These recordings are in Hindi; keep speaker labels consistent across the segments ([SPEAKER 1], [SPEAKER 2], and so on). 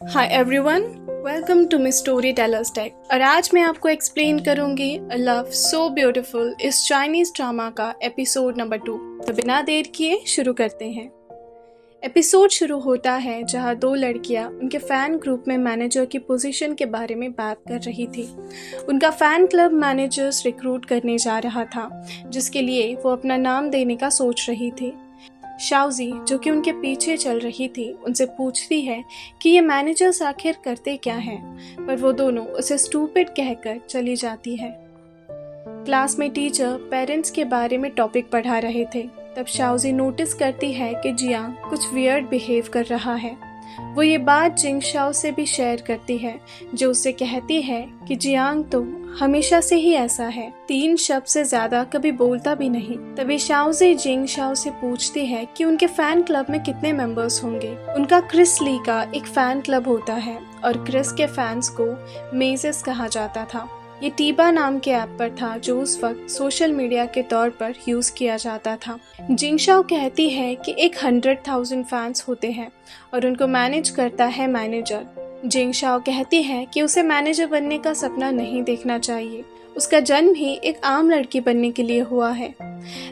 [SPEAKER 1] Hi everyone, welcome to me story tellers tech. और आज मैं आपको एक्सप्लेन करूंगी अ लव सो ब्यूटीफुल इस चाइनीज ड्रामा का एपिसोड नंबर 2। तो बिना देर किए शुरू करते हैं। एपिसोड शुरू होता है जहां दो लड़कियां उनके फैन ग्रुप में मैनेजर की पोजीशन के बारे में बात कर रही थी। उनका फैन क्लब मैनेजर्स रिक्रूट करने जा रहा था, जिसके लिए वो अपना नाम देने का सोच रही थी। शाओजी, जो कि उनके पीछे चल रही थी, उनसे पूछती है कि ये मैनेजर्स आखिर करते क्या हैं, पर वो दोनों उसे स्टूपिड कहकर चली जाती है। क्लास में टीचर पेरेंट्स के बारे में टॉपिक पढ़ा रहे थे। तब शाओजी नोटिस करती है कि जियांग कुछ वियर्ड बिहेव कर रहा है। वो ये बात जिंग शाओ से भी शेयर करती है, जो उससे कहती है कि जियांग तो हमेशा से ही ऐसा है, 3 शब्द से ज्यादा कभी बोलता भी नहीं। तभी शाओजी जिंग शाओ से पूछती है कि उनके फैन क्लब में कितने मेंबर्स होंगे। उनका क्रिस ली का एक फैन क्लब होता है और क्रिस के फैंस को मेजेस कहा जाता था। ये टीबा नाम के ऐप पर था, जो उस वक्त सोशल मीडिया के तौर पर यूज किया जाता था। जिंगशाओ कहती है कि 100,000 फैंस होते हैं और उनको मैनेज करता है मैनेजर। जिंगशाओ कहती है कि उसे मैनेजर बनने का सपना नहीं देखना चाहिए, उसका जन्म ही एक आम लड़की बनने के लिए हुआ है।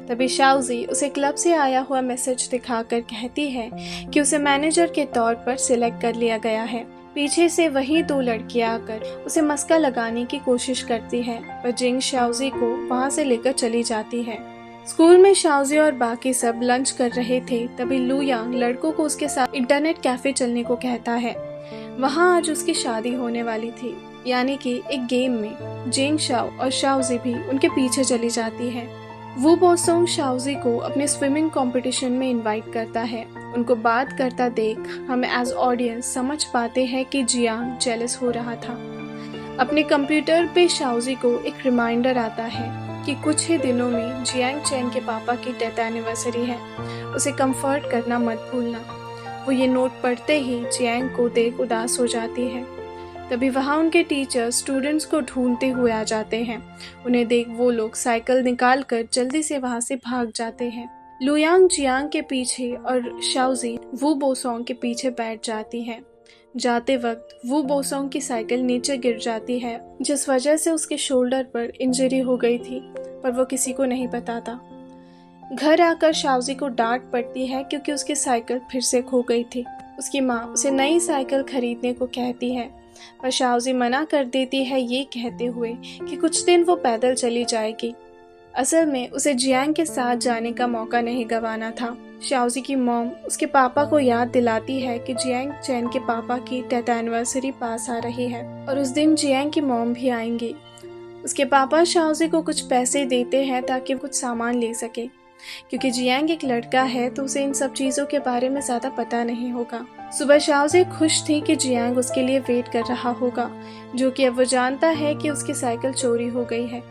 [SPEAKER 1] तभी शाओजी उसे क्लब से आया हुआ मैसेज दिखाकर कहती है कि उसे मैनेजर के तौर पर सिलेक्ट कर लिया गया है। पीछे से वही 2 लड़कियां आकर उसे मस्का लगाने की कोशिश करती है, पर जिंग शाओजी को वहां से लेकर चली जाती है। स्कूल में शाओजी और बाकी सब लंच कर रहे थे, तभी लू यांग लड़कों को उसके साथ इंटरनेट कैफे चलने को कहता है। वहां आज उसकी शादी होने वाली थी, यानी कि एक गेम में। जिंग शाओ और शाओजी भी उनके पीछे चली जाती है। वू बोसोंग शाओजी को अपने स्विमिंग कंपटीशन में इनवाइट करता है। उनको बात करता देख हम एज ऑडियंस समझ पाते हैं कि जियांग जेलस हो रहा था। अपने कंप्यूटर पे शाओजी को एक रिमाइंडर आता है कि कुछ ही दिनों में जियांग चैन के पापा की डेथ एनिवर्सरी है, उसे कंफर्ट करना मत भूलना। वो ये नोट पढ़ते ही जियांग को देख उदास हो जाती है। तभी वहाँ उनके टीचर स्टूडेंट्स को ढूंढते हुए आ जाते हैं। उन्हें देख वो लोग साइकिल निकाल कर जल्दी से वहाँ से भाग जाते हैं। लू यांग जियांग के पीछे और शाओजी वू बोसोंग के पीछे बैठ जाती है। जाते वक्त वू बोसोंग की साइकिल नीचे गिर जाती है, जिस वजह से उसके शोल्डर पर इंजरी हो गई थी, पर वो किसी को नहीं बताता। घर आकर शाओजी को डांट पड़ती है क्योंकि उसकी साइकिल फिर से खो गई थी। उसकी माँ उसे नई साइकिल खरीदने को कहती है, पर शाओजी मना कर देती है, ये कहते हुए कि कुछ दिन वो पैदल चली जाएगी। असल में उसे जियांग के साथ जाने का मौका नहीं गंवाना था। शाओजी की मॉम उसके पापा को याद दिलाती है कि जियांग चैन के पापा की डेथ एनिवर्सरी पास आ रही है और उस दिन जियांग की मॉम भी आएंगी। उसके पापा शाओजी को कुछ पैसे देते हैं ताकि कुछ सामान ले सके। क्योंकि जियांग एक लड़का है तो उसे इन सब चीजों के बारे में ज्यादा पता नहीं होगा। सुबह शाओजी खुश थी कि जियांग उसके लिए वेट कर रहा होगा, जो कि अब वो जानता है कि उसकी साइकिल चोरी हो गई है।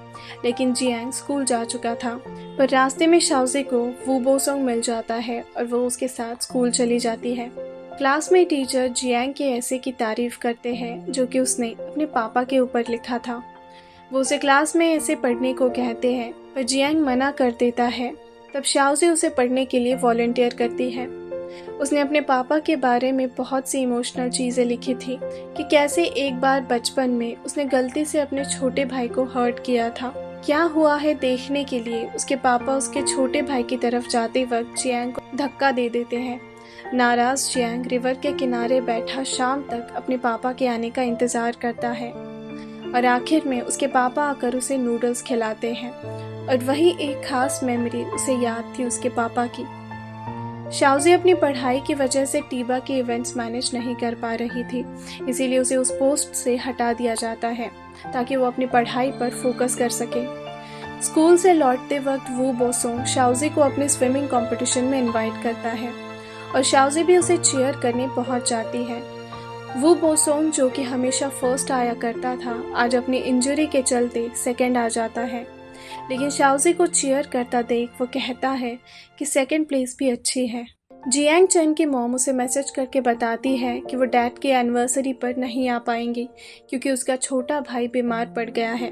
[SPEAKER 1] लेकिन जियांग स्कूल जा चुका था। पर रास्ते में शाओजी को वू बोसोंग मिल जाता है और वो उसके साथ स्कूल चली जाती है। क्लास में टीचर जियांग के ऐसे की तारीफ करते हैं जो कि उसने अपने पापा के ऊपर लिखा था। वो उसे क्लास में ऐसे पढ़ने को कहते हैं, पर जियांग मना कर देता है। तब शाओजी उसे पढ़ने के लिए वॉलंटियर करती है। उसने अपने पापा के बारे में बहुत सी इमोशनल चीज़ें लिखी थी कि कैसे एक बार बचपन में उसने गलती से अपने छोटे भाई को हर्ट किया था। क्या हुआ है देखने के लिए उसके पापा उसके छोटे भाई की तरफ जाते वक्त जियांग को धक्का दे देते हैं। नाराज जियांग रिवर के किनारे बैठा शाम तक अपने पापा के आने का इंतज़ार करता है और आखिर में उसके पापा आकर उसे नूडल्स खिलाते हैं। और वही एक खास मेमोरी उसे याद थी उसके पापा की। शाओजी अपनी पढ़ाई की वजह से टीबा के इवेंट्स मैनेज नहीं कर पा रही थी, इसीलिए उसे उस पोस्ट से हटा दिया जाता है ताकि वो अपनी पढ़ाई पर फोकस कर सके। स्कूल से लौटते वक्त वू बोसोंग शाओजी को अपने स्विमिंग कंपटीशन में इनवाइट करता है और शाओजी भी उसे चीयर करने पहुंच जाती है। वू बोसोंग, जो कि हमेशा फर्स्ट आया करता था, आज अपनी इंजरी के चलते सेकेंड आ जाता है। लेकिन शाओजी को चीयर करता देख वो कहता है कि सेकंड प्लेस भी अच्छी है। जियांग चैन की मॉम उसे मैसेज करके बताती है कि वो डैड की एनिवर्सरी पर नहीं आ पाएंगी क्योंकि उसका छोटा भाई बीमार पड़ गया है।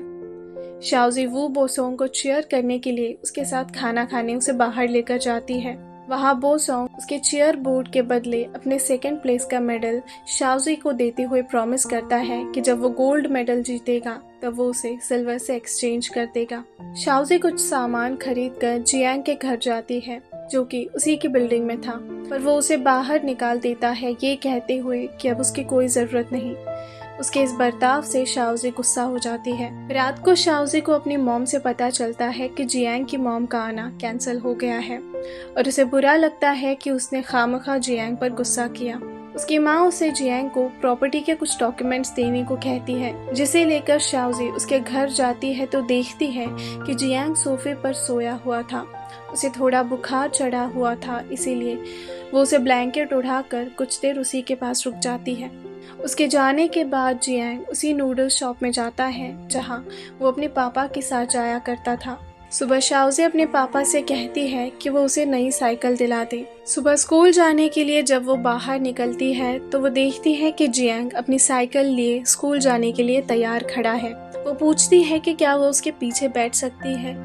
[SPEAKER 1] शाओजी वू बोसोंग को चीयर करने के लिए उसके साथ खाना खाने उसे बाहर लेकर जाती है। वहाँ बो सॉन्ग उसके चेयर बोर्ड के बदले अपने सेकंड प्लेस का मेडल शाओजी को देते हुए प्रॉमिस करता है कि जब वो गोल्ड मेडल जीतेगा तब वो उसे सिल्वर से एक्सचेंज कर देगा। शाओजी कुछ सामान खरीद कर जियांग के घर जाती है जो कि उसी की बिल्डिंग में था, पर वो उसे बाहर निकाल देता है ये कहते हुए कि अब उसकी कोई ज़रूरत नहीं। उसके इस बर्ताव से शाओजी गुस्सा हो जाती है। रात को शाओजी को अपनी मॉम से पता चलता है कि जियांग की मॉम का आना कैंसिल हो गया है और उसे बुरा लगता है कि उसने खामखा जियांग पर गुस्सा किया। उसकी माँ उसे जियांग को प्रॉपर्टी के कुछ डॉक्यूमेंट्स देने को कहती है, जिसे लेकर शाओजी उसके घर जाती है तो देखती है कि जियांग सोफे पर सोया हुआ था। उसे थोड़ा बुखार चढ़ा हुआ था, इसीलिए वो उसे ब्लैंकेट उड़ाकर कुछ देर उसी के पास रुक जाती है। उसके जाने के बाद जियांग उसी नूडल्स शॉप में जाता है जहां वो अपने पापा के साथ जाया करता था। सुबह शाओजी अपने पापा से कहती है कि वो उसे नई साइकिल दिला दे। सुबह स्कूल जाने के लिए जब वो बाहर निकलती है तो वो देखती है कि जियांग अपनी साइकिल लिए स्कूल जाने के लिए तैयार खड़ा है। वो पूछती है कि क्या वो उसके पीछे बैठ सकती है।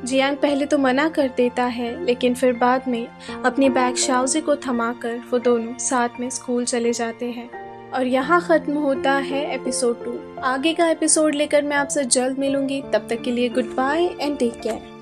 [SPEAKER 1] जियांग पहले तो मना कर देता है, लेकिन फिर बाद में अपनी बैग शाओजी को थमाकर वो दोनों साथ में स्कूल चले जाते हैं। और यहाँ ख़त्म होता है एपिसोड 2। आगे का एपिसोड लेकर मैं आपसे जल्द मिलूंगी। तब तक के लिए goodbye and take care.